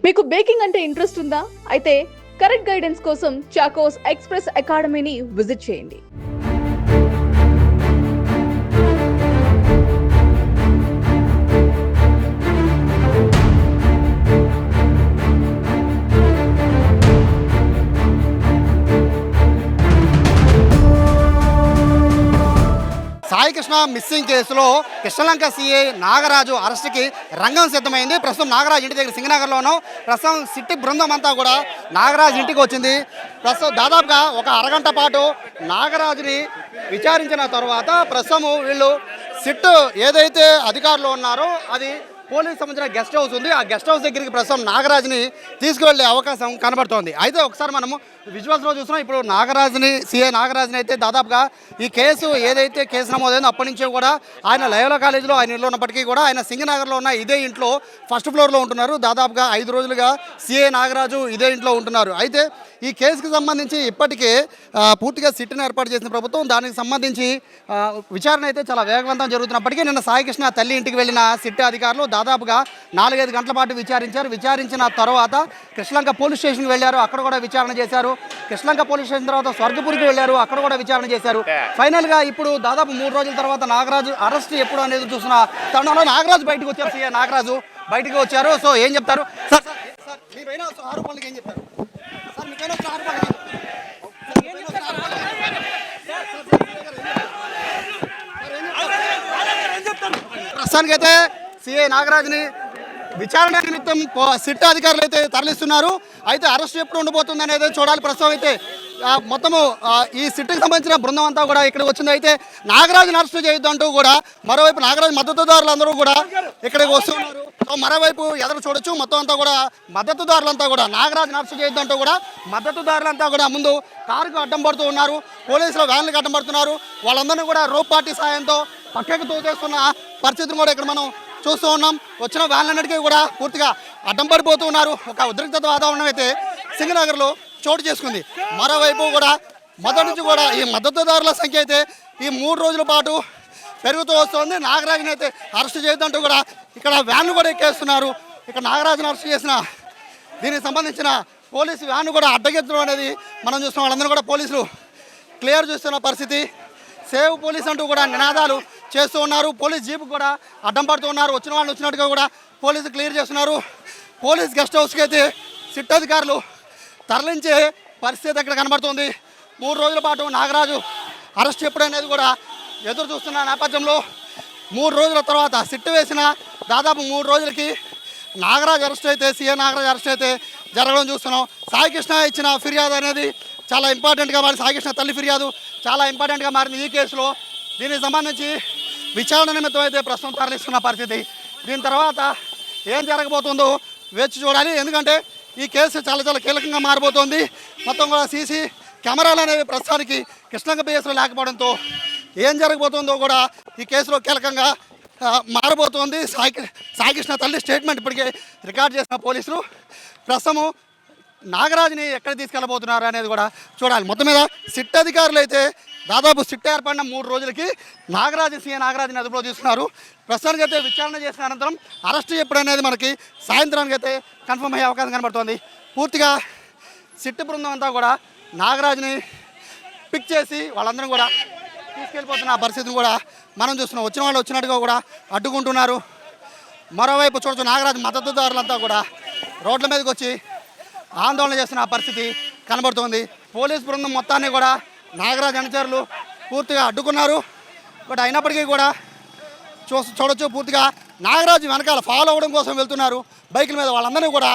మీకు బేకింగ్ అంటే ఇంట్రెస్ట్ ఉందా? అయితే కరెక్ట్ గైడెన్స్ కోసం చాకోస్ ఎక్స్‌ప్రెస్ అకాడమీని విజిట్ చేయండి. సాయి కృష్ణ మిస్సింగ్ కేసులో కృష్ణలంక సీఐ నాగరాజు అరెస్ట్కి రంగం సిద్ధమైంది. ప్రస్తుతం నాగరాజు ఇంటి దగ్గర సింగనగర్లోనూ ప్రస్తుతం సిట్టి బృందం అంతా కూడా నాగరాజు ఇంటికి వచ్చింది. ప్రస్తుతం దాదాపుగా ఒక అరగంట పాటు నాగరాజుని విచారించిన తర్వాత ప్రస్తుతం వీళ్ళు సిట్ ఏదైతే అధికారులు ఉన్నారో అది పోలీసు సంబంధించిన గెస్ట్ హౌస్ ఉంది. ఆ గెస్ట్ హౌస్ దగ్గరికి ప్రస్తుతం నాగరాజుని తీసుకువెళ్ళే అవకాశం కనబడుతోంది. అయితే ఒకసారి మనము విజువల్స్లో చూస్తున్నాం. ఇప్పుడు సీఐ నాగరాజుని అయితే దాదాపుగా ఈ కేసు ఏదైతే కేసు నమోదైందో అప్పటి నుంచే కూడా ఆయన లయోలా కాలేజీలో ఆయన ఇంట్లో ఉన్నప్పటికీ కూడా ఆయన సింగనగర్లో ఉన్న ఇదే ఇంట్లో ఫస్ట్ ఫ్లోర్లో ఉంటున్నారు. దాదాపుగా 5 రోజులుగా సీఐ నాగరాజు ఇదే ఇంట్లో ఉంటున్నారు. అయితే ఈ కేసుకు సంబంధించి ఇప్పటికే పూర్తిగా సిట్ను ఏర్పాటు చేసిన ప్రభుత్వం దానికి సంబంధించి విచారణ అయితే చాలా వేగవంతం జరుగుతున్నప్పటికీ నిన్న సాయికృష్ణ తల్లి ఇంటికి వెళ్ళిన సిట్ అధికారులు దాదాపుగా 4-5 గంటల పాటు విచారించిన తర్వాత కృష్ణలంక పోలీస్ స్టేషన్కి వెళ్ళారు. అక్కడ కూడా విచారణ చేశారు. కృష్ణలంక పోలీస్ స్టేషన్ తర్వాత స్వర్గపూర్కి వెళ్ళారు. అక్కడ కూడా విచారణ చేశారు. ఫైనల్గా ఇప్పుడు దాదాపు 3 రోజుల తర్వాత నాగరాజు అరెస్ట్ ఎప్పుడు అనేది చూసిన తరుణంలో నాగరాజు బయటకు వచ్చారు. సీఐ నాగరాజు బయటకు వచ్చారు. సో ఏం చెప్తారు సార్? మీ పైన ఆరోపణలకు ఏం చెప్తారు సార్? మీ పైన ఆరోపణలు ప్రస్తుతానికైతే సీఐ నాగరాజుని విచారణ నిమిత్తం సిట్ అధికారులు అయితే తరలిస్తున్నారు. అయితే అరెస్ట్ ఎప్పుడు ఉండబోతుంది అనేది చూడాలి. ప్రస్తుతం అయితే మొత్తము ఈ సిట్కి సంబంధించిన బృందం అంతా కూడా ఇక్కడికి వచ్చింది. అయితే నాగరాజుని అరెస్ట్ చేయొద్దంటూ కూడా మరోవైపు నాగరాజు మద్దతుదారులు అందరూ కూడా ఇక్కడికి వస్తున్నారు. సో మరోవైపు ఎదురు చూడొచ్చు. మొత్తం అంతా కూడా మద్దతుదారులంతా కూడా నాగరాజుని అరెస్ట్ చేయొద్దంటూ కూడా మద్దతుదారులంతా కూడా ముందు కారుకు అడ్డం పడుతూ ఉన్నారు. పోలీసులు వ్యాన్లకు అడ్డం పడుతున్నారు. వాళ్ళందరినీ కూడా రోప్ పార్టీ సాయంతో పక్కకు తోచేస్తున్న పరిస్థితిని కూడా ఇక్కడ మనం చూస్తూ ఉన్నాం. వచ్చిన వ్యాన్లన్నిటికీ కూడా పూర్తిగా అడ్డం పడిపోతూ ఉన్నారు. ఒక ఉద్రిక్తత వాతావరణం అయితే సింగనగర్లో చోటు చేసుకుంది. మరోవైపు కూడా మొదటి నుంచి కూడా ఈ మద్దతుదారుల సంఖ్య అయితే ఈ 3 రోజుల పాటు పెరుగుతూ వస్తుంది. నాగరాజుని అయితే అరెస్ట్ చేయొద్దంటూ కూడా ఇక్కడ వ్యాన్లు కూడా ఎక్కేస్తున్నారు. ఇక్కడ నాగరాజుని అరెస్ట్ చేసిన దీనికి సంబంధించిన పోలీసు వ్యాన్ కూడా అడ్డగెత్తడం అనేది మనం చూస్తున్నాం. వాళ్ళందరూ కూడా పోలీసులు క్లియర్ చేస్తున్న పరిస్థితి. సేవ్ పోలీస్ అంటూ కూడా నినాదాలు చేస్తూ ఉన్నారు. పోలీస్ జీప్ కూడా అడ్డం పడుతూ ఉన్నారు. వచ్చిన వాళ్ళు వచ్చినట్టుగా కూడా పోలీసు క్లియర్ చేస్తున్నారు. పోలీస్ గెస్ట్ హౌస్కి అయితే సిట్ అధికారులు తరలించే పరిస్థితి అక్కడ కనబడుతుంది. 3 రోజుల పాటు నాగరాజు అరెస్ట్ ఎప్పుడనేది కూడా ఎదురు చూస్తున్న నేపథ్యంలో 3 రోజుల తర్వాత సిట్ వేసిన దాదాపు 3 రోజులకి నాగరాజు అరెస్ట్ అయితే సీఐ నాగరాజు అరెస్ట్ అయితే జరగడం చూస్తున్నాం. సాయికృష్ణ ఇచ్చిన ఫిర్యాదు అనేది చాలా ఇంపార్టెంట్గా మారింది. సాయికృష్ణ తల్లి ఫిర్యాదు చాలా ఇంపార్టెంట్గా మారింది ఈ కేసులో. దీనికి సంబంధించి విచారణ నిమిత్తం అయితే ప్రస్తుతం తరలిస్తున్న పరిస్థితి. దీని తర్వాత ఏం జరగబోతుందో వేచి చూడాలి. ఎందుకంటే ఈ కేసు చాలా కీలకంగా మారబోతోంది. మొత్తం కూడా సీసీ కెమెరాలు అనేవి ప్రస్తుతానికి కృష్ణలంక పిఎస్లో లేకపోవడంతో ఏం జరగబోతుందో కూడా ఈ కేసులో కీలకంగా మారబోతోంది. సాయికృష్ణ తల్లి స్టేట్మెంట్ ఇప్పటికే రికార్డ్ చేసిన పోలీసులు ప్రస్తుతం నాగరాజుని ఎక్కడ తీసుకెళ్ళబోతున్నారు అనేది కూడా చూడాలి. మొత్తం మీద సిట్ అధికారులు అయితే దాదాపు సిట్ ఏర్పడిన 3 రోజులకి సీఐ నాగరాజుని అదుపులో తీసుకున్నారు. ప్రస్తుతానికి అయితే విచారణ చేసిన అనంతరం అరెస్ట్ ఎప్పుడనేది మనకి సాయంత్రానికి అయితే కన్ఫర్మ్ అయ్యే అవకాశం కనబడుతోంది. పూర్తిగా సిట్ బృందం అంతా కూడా నాగరాజుని పిక్ చేసి వాళ్ళందరం కూడా తీసుకెళ్ళిపోతున్న పరిస్థితిని కూడా మనం చూస్తున్నాం. వచ్చిన వాళ్ళు వచ్చినట్టుగా కూడా అడ్డుకుంటున్నారు. మరోవైపు చూడొచ్చు నాగరాజు మద్దతుదారులంతా కూడా రోడ్ల మీదకి వచ్చి ఆందోళన చేస్తున్న పరిస్థితి కనబడుతోంది. పోలీస్ బృందం మొత్తాన్ని కూడా నాగరాజు అనుచరులు పూర్తిగా అడ్డుకున్నారు. బట్ అయినప్పటికీ కూడా చూడొచ్చు పూర్తిగా నాగరాజు వెనకాల ఫాలో అవ్వడం కోసం వెళ్తున్నారు బైకుల మీద. వాళ్ళందరినీ కూడా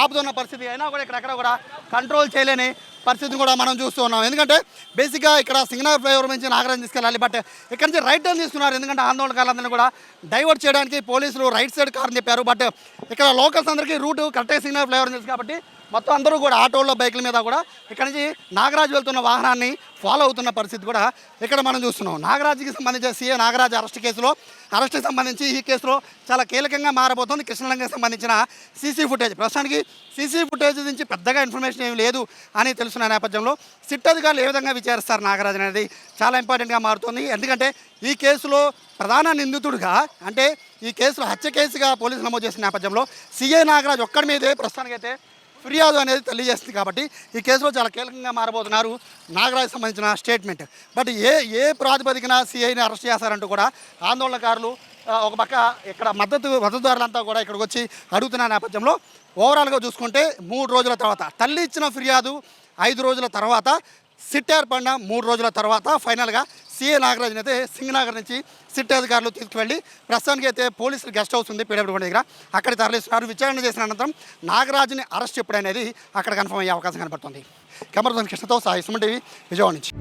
ఆపుతున్న పరిస్థితి. అయినా కూడా ఇక్కడెక్కడ కూడా కంట్రోల్ చేయలేని పరిస్థితిని కూడా మనం చూస్తూ ఉన్నాం. ఎందుకంటే బేసిక్గా ఇక్కడ సింగనగర్ ఫ్లైఓవర్ నుంచి నాగరాజు తీసుకెళ్ళాలి. బట్ ఇక్కడ నుంచి రైట్ టర్న్ తీసుకున్నారు. ఎందుకంటే ఆందోళనకారులందరినీ కూడా డైవర్ట్ చేయడానికి పోలీసులు రైట్ సైడ్ కార్ అని చెప్పారు. బట్ ఇక్కడ లోకల్స్ అందరికీ రూటు కరెక్ట్గా సింగనగర్ ఫ్లైఓవర్ తెలుసు కాబట్టి మొత్తం అందరూ కూడా ఆటోల్లో బైకుల మీద కూడా ఇక్కడ నుంచి నాగరాజు వెళ్తున్న వాహనాన్ని ఫాలో అవుతున్న పరిస్థితి కూడా ఇక్కడ మనం చూస్తున్నాం. నాగరాజుకి సంబంధించిన సీఐ నాగరాజు అరెస్ట్కి సంబంధించి ఈ కేసులో చాలా కీలకంగా మారబోతోంది కృష్ణలంకకి సంబంధించిన సీసీ ఫుటేజ్. ప్రస్తుతానికి సీసీ ఫుటేజ్ నుంచి పెద్దగా ఇన్ఫర్మేషన్ ఏమి లేదు అని తెలుసున్న నేపథ్యంలో సిట్ అధికారులు ఏ విధంగా విచారిస్తారు నాగరాజు అనేది చాలా ఇంపార్టెంట్గా మారుతుంది. ఎందుకంటే ఈ కేసులో ప్రధాన నిందితుడిగా అంటే ఈ కేసులో హత్య కేసుగా పోలీసులు నమోదు చేసిన నేపథ్యంలో సిఐ నాగరాజ్ ఒక్కడి మీదే ప్రస్తుతానికైతే ఫిర్యాదు అనేది తెలియజేస్తుంది. కాబట్టి ఈ కేసులో చాలా కీలకంగా మారబోతున్నారు నాగరాజ్ సంబంధించిన స్టేట్మెంట్. బట్ ఏ ప్రాతిపదికన సిఐని అరెస్ట్ చేశారంటూ కూడా ఆందోళనకారులు ఒక పక్క ఇక్కడ మద్దతుదారులంతా కూడా ఇక్కడికి వచ్చి అడుగుతున్న నేపథ్యంలో ఓవరాల్గా చూసుకుంటే 3 రోజుల తర్వాత తల్లి ఇచ్చిన ఫిర్యాదు 5 రోజుల తర్వాత సిట్ ఏర్పడిన 3 రోజుల తర్వాత ఫైనల్గా సిఐ నాగరాజ్ని అయితే సింగనగర్ నుంచి సిట్ అధికారులు తీసుకువెళ్ళి ప్రస్తుతానికి అయితే పోలీసులు గెస్ట్ హౌస్ ఉంది పీడబ్ల్యూడి దగ్గర, అక్కడ తరలిస్తున్నారు. విచారణ చేసిన అనంతరం నాగరాజ్ని అరెస్ట్ ఎప్పుడనేది అక్కడ కన్ఫర్మ్ అయ్యే అవకాశం కనబడుతుంది. కెమెరా కృష్ణతో సాయి సుమన్ టీవీ, విజయవాడ నుంచి.